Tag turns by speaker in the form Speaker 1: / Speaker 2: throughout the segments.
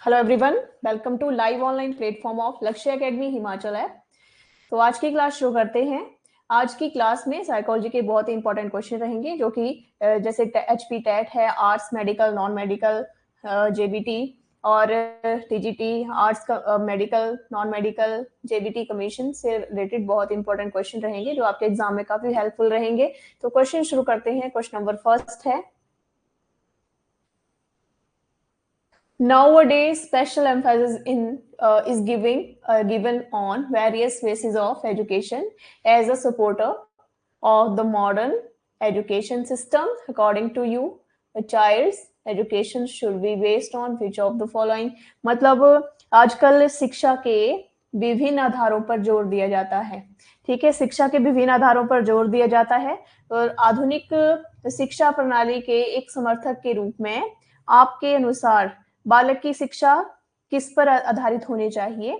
Speaker 1: Hello everyone, welcome to live online platform of Lakshya academy Himachal app. तो आज की class शुरू करते हैं। आज की क्लास में साइकोलॉजी के बहुत ही इंपॉर्टेंट क्वेश्चन रहेंगे, जो कि जैसे एचपी टेट है, arts, medical, non medical, JBT और टीजीटी, आर्ट्स का medical, non medical, JBT commission से रिलेटेड बहुत इंपॉर्टेंट क्वेश्चन रहेंगे, जो आपके एग्जाम में काफी हेल्पफुल रहेंगे। तो क्वेश्चन शुरू करते हैं। क्वेश्चन नंबर फर्स्ट है, nowadays, special emphasis is given on various phases of education as a supporter of the modern education system. According to you, a child's education should be based on which of the following? मतलब आजकल शिक्षा के विभिन्न आधारों पर जोर दिया जाता है। ठीक है, शिक्षा के विभिन्न आधारों पर जोर दिया जाता है और आधुनिक शिक्षा प्रणाली के एक समर्थक के रूप में आपके अनुसार बालक की शिक्षा किस पर आधारित होनी चाहिए?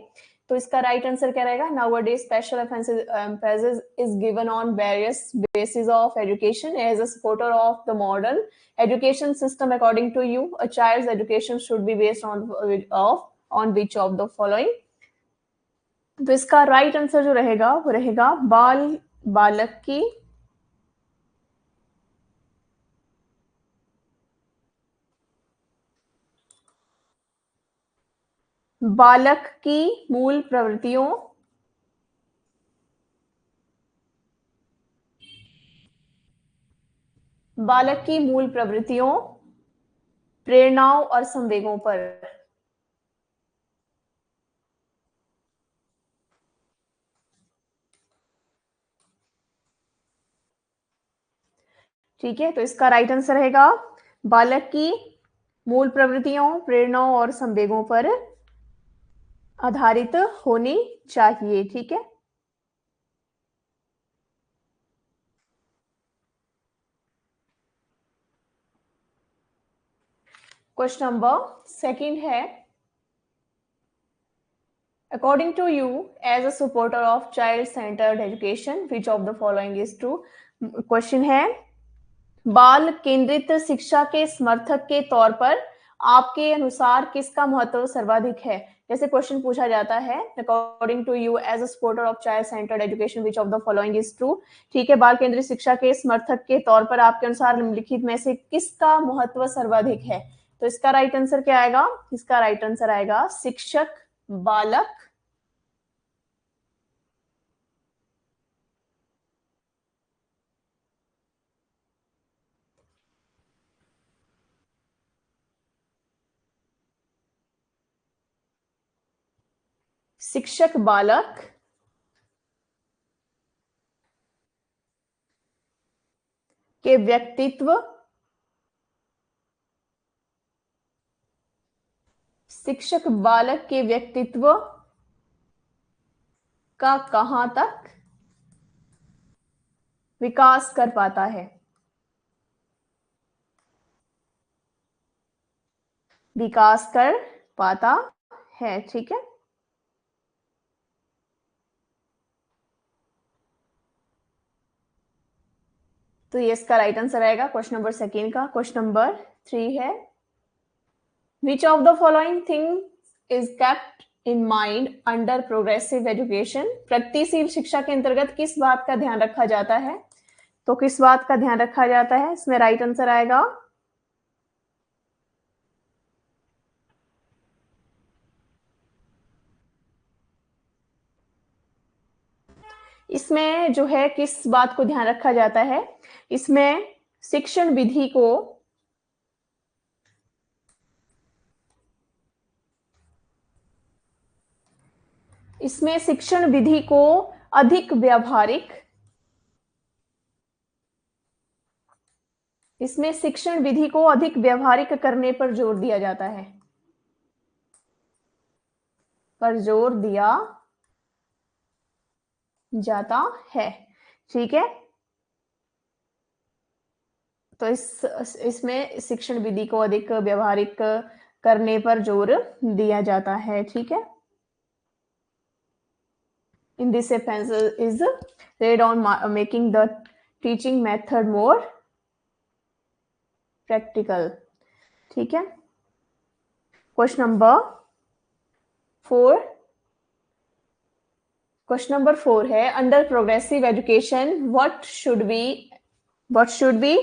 Speaker 1: तो इसका राइट आंसर क्या रहेगा? Nowadays special emphasis is given on various bases of education as a supporter of the modern education system. According to you, a child's education should be based on which of the following? तो इसका right answer जो रहेगा वो रहेगा बालक की मूल प्रवृत्तियों प्रेरणाओं और संवेगों पर। ठीक है, तो इसका राइट आंसर रहेगा बालक की मूल प्रवृत्तियों, प्रेरणाओं और संवेगों पर आधारित होनी चाहिए। ठीक है, क्वेश्चन नंबर सेकंड है, according to you as a supporter of child centred education which of the following is true? Question है, बाल केंद्रित शिक्षा के समर्थक के तौर पर आपके अनुसार किसका महत्व सर्वाधिक है? जैसे क्वेश्चन पूछा जाता है, according to you as a supporter of child centred education which of the following is true? ठीक है, बाल केंद्रित शिक्षा के समर्थक के तौर पर आपके अनुसार निम्नलिखित में से किसका महत्व सर्वाधिक है? तो इसका राइट आंसर क्या आएगा? इसका राइट आंसर आएगा शिक्षक बालक शिक्षक बालक के व्यक्तित्व शिक्षक बालक के व्यक्तित्व का कहां तक विकास कर पाता है? विकास कर पाता है। ठीक है, तो ये इसका राइट आंसर आएगा क्वेश्चन नंबर सेकेंड का। क्वेश्चन नंबर 3 है, विच of the following thing is kept in mind under progressive education? प्रगतिशील शिक्षा के अंतर्गत किस बात का ध्यान रखा जाता है? तो किस बात का ध्यान रखा जाता है? इसमें राइट आंसर आएगा इसमें जो है किस बात को ध्यान रखा जाता है? इसमें शिक्षण विधि को इसमें शिक्षण विधि को अधिक व्यावहारिक इसमें शिक्षण विधि को अधिक व्यावहारिक करने पर जोर दिया जाता है। ठीक है, तो इसमें शिक्षण विधि को अधिक व्यावहारिक करने पर जोर दिया जाता है। ठीक है, in this emphasis is laid on making the teaching method more practical. ठीक है, क्वेश्चन नंबर 4, क्वेश्चन नंबर 4 है under progressive education what should be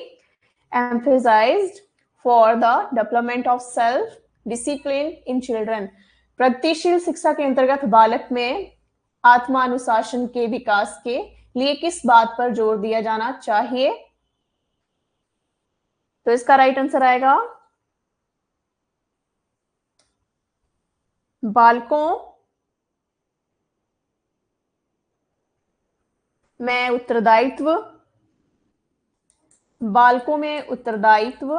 Speaker 1: emphasized for the development of self discipline in children। प्रगतिशील शिक्षा के अंतर्गत बालक में आत्मानुशासन के विकास के लिए किस बात पर जोर दिया जाना चाहिए? तो इसका राइट आंसर आएगा बालकों में उत्तरदायित्व, बालकों में उत्तरदायित्व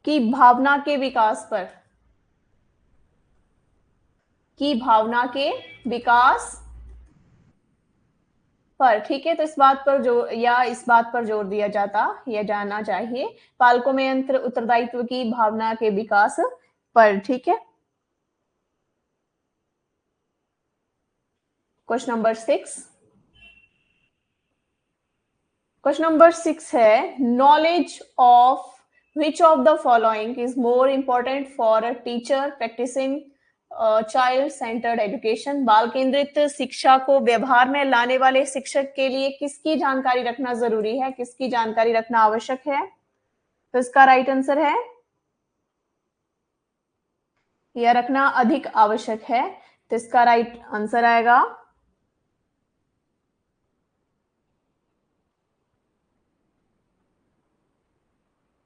Speaker 1: की भावना के विकास पर, की भावना के विकास पर। ठीक है, तो इस बात पर इस बात पर जोर दिया जाना चाहिए बालकों में उत्तरदायित्व की भावना के विकास पर। ठीक है, क्वेश्चन नंबर 6, क्वेश्चन नंबर 6 है knowledge of which of the following is more important for a teacher practising child centred education. बाल केंद्रित शिक्षा को व्यवहार में लाने वाले शिक्षक के लिए किसकी जानकारी रखना जरूरी है, किसकी जानकारी रखना आवश्यक है? तो इसका राइट आंसर है, यह रखना अधिक आवश्यक है। तो इसका राइट आंसर आएगा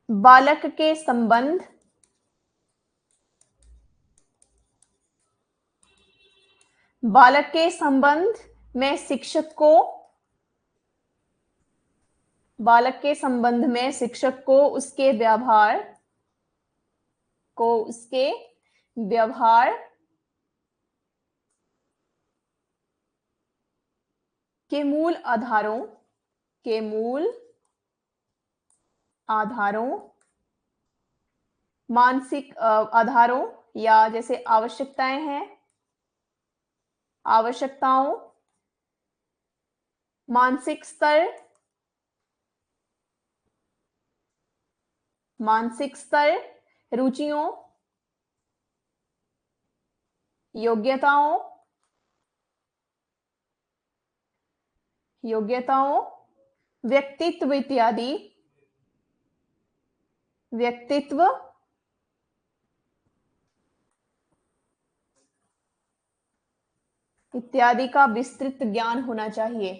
Speaker 1: बालक के संबंध, बालक के संबंध में शिक्षक को, बालक के संबंध में शिक्षक को उसके व्यवहार के मूल आधारों मानसिक आधारों या जैसे आवश्यकताएं हैं, आवश्यकताओं, मानसिक स्तर, रुचियों, योग्यताओं, व्यक्तित्व इत्यादि का विस्तृत ज्ञान होना चाहिए।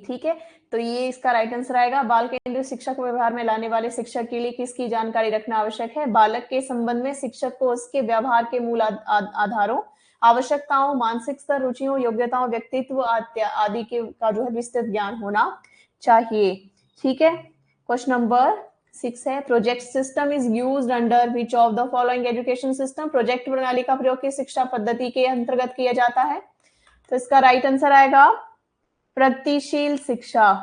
Speaker 1: ठीक है, तो ये इसका राइट आंसर आएगा बाल केंद्रित शिक्षा को व्यवहार में लाने वाले शिक्षक के लिए किसकी जानकारी रखना आवश्यक है? बालक के संबंध में शिक्षक को उसके व्यवहार के मूल आधारों, आवश्यकताओं, मानसिक स्तर, रुचियों, योग्यताओं, व्यक्तित्व आदि के का जो है विस्तृत ज्ञान होना चाहिए। ठीक है, क्वेश्चन नंबर 6 है project system is used under which of the following education system. Project प्रणाली का प्रयोग किस शिक्षा पद्धति के अंतर्गत किया जाता है? तो इसका राइट आंसर आएगा प्रगतिशील शिक्षा।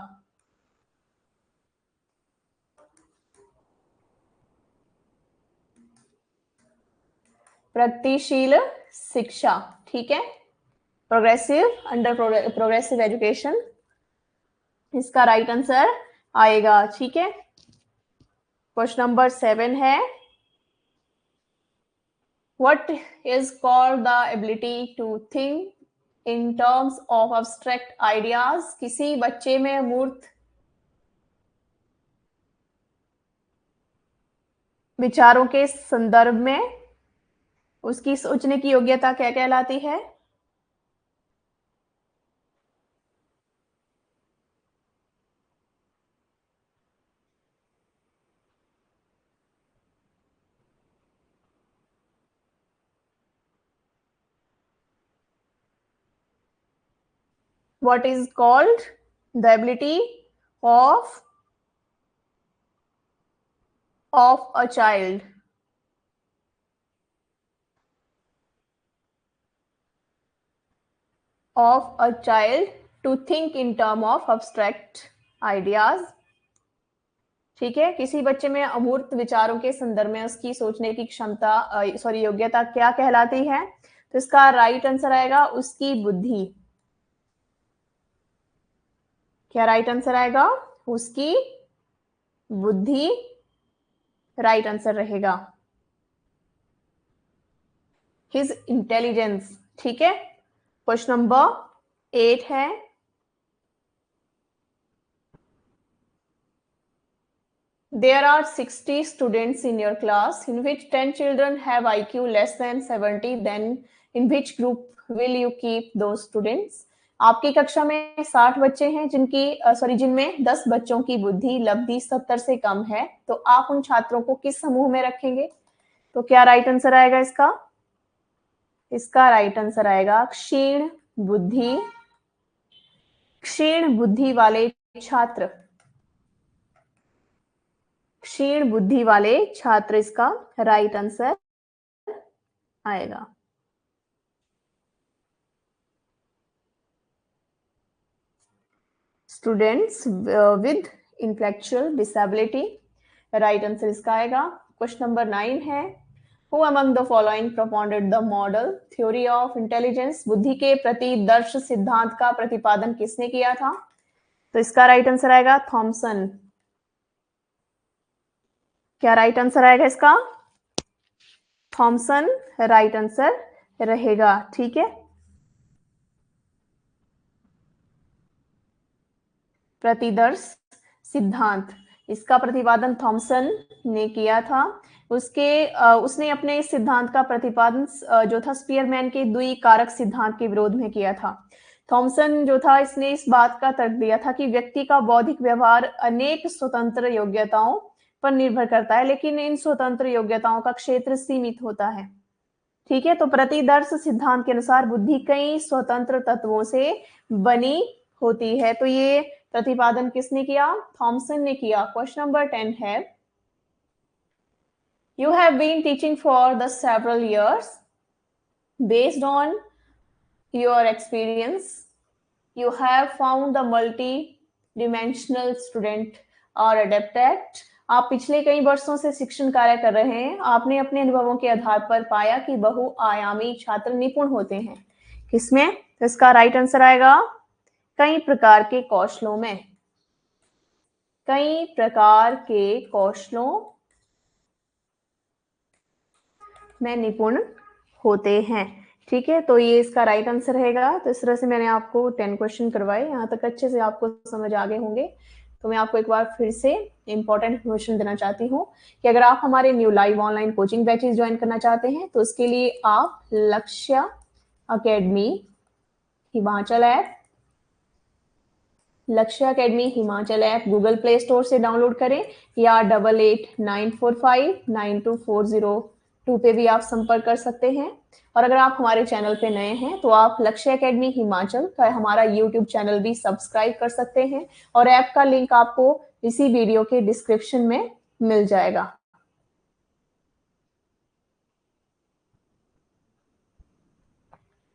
Speaker 1: प्रगतिशील शिक्षा, ठीक है, प्रोग्रेसिव अंडर प्रोग्रेसिव एजुकेशन इसका राइट आंसर आएगा। ठीक है, क्वेश्चन नंबर 7 है what is called the ability to think in terms of abstract ideas. किसी बच्चे में मूर्त विचारों के संदर्भ में उसकी सोचने की योग्यता क्या कहलाती है? What is called the ability of a child to think in term of abstract ideas। ठीक है, किसी बच्चे में अमूर्त विचारों के संदर्भ में उसकी सोचने की क्षमता योग्यता क्या कहलाती है? तो इसका राइट आंसर आएगा उसकी बुद्धि। क्या राइट आंसर आएगा? उसकी बुद्धि राइट आंसर रहेगा। His intelligence. ठीक है, क्वेश्चन नंबर 8 है, there are 60 students in your class in which 10 children have IQ less than 70, then in which group will you keep those students? आपकी कक्षा में 60 बच्चे हैं जिनमें 10 बच्चों की बुद्धि लब्धि 70 से कम है, तो आप उन छात्रों को किस समूह में रखेंगे? तो क्या राइट आंसर आएगा इसका? इसका राइट आंसर आएगा क्षीण बुद्धि। क्षीण बुद्धि वाले छात्र। क्षीण बुद्धि वाले छात्र इसका राइट आंसर आएगा। Students with intellectual disability, right answer इसका आएगा। क्वेश्चन नंबर 9 है, who among the following propounded the model theory of intelligence? बुद्धि के प्रतिदर्श सिद्धांत का प्रतिपादन किसने किया था? तो इसका राइट आंसर आएगा थॉमसन। क्या राइट आंसर आएगा इसका? थॉमसन राइट आंसर रहेगा। ठीक है, प्रतिदर्श सिद्धांत, इसका प्रतिपादन थॉमसन ने किया था। उसने अपने इस सिद्धांत का प्रतिपादन जो था स्पीयरमैन के द्विकारक सिद्धांत के विरोध में किया था। थॉमसन जो था इसने इस बात का तर्क दिया था कि व्यक्ति का बौद्धिक व्यवहार अनेक स्वतंत्र योग्यताओं पर निर्भर करता है, लेकिन इन स्वतंत्र योग्यताओं का क्षेत्र सीमित होता है। ठीक है, तो प्रतिदर्श सिद्धांत के अनुसार बुद्धि कई स्वतंत्र तत्वों से बनी होती है। तो ये प्रतिपादन किसने किया? थॉमसन ने किया। क्वेश्चन नंबर 10 है, you have been teaching for the several years. Based on your experience, you have found the multi-dimensional student are adapted. आप पिछले कई वर्षों से शिक्षण कार्य कर रहे हैं। आपने अपने अनुभवों के आधार पर पाया कि बहुआयामी छात्र निपुण होते हैं। किसमें? तो इसका राइट आंसर आएगा कई प्रकार के कौशलों में। कई प्रकार के कौशलों में निपुण होते हैं। ठीक है, तो ये इसका राइट आंसर रहेगा। तो इस तरह से मैंने आपको 10 क्वेश्चन करवाए, यहाँ तक अच्छे से आपको समझ आ गए होंगे। तो मैं आपको एक बार फिर से इंपॉर्टेंट इन्फॉर्मेशन देना चाहती हूँ कि अगर आप हमारे new live online coaching batches join करना चाहते हैं तो उसके लिए आप लक्ष्य अकेडमी हिमाचल ऐप, लक्ष्य academy Himachal app Google play store से डाउनलोड करें या 8894592402 पे भी आप संपर्क कर सकते हैं। और अगर आप हमारे चैनल पे नए हैं तो आप लक्ष्य अकेडमी हिमाचल का हमारा यूट्यूब चैनल भी सब्सक्राइब कर सकते हैं और ऐप का लिंक आपको इसी वीडियो के डिस्क्रिप्शन में मिल जाएगा।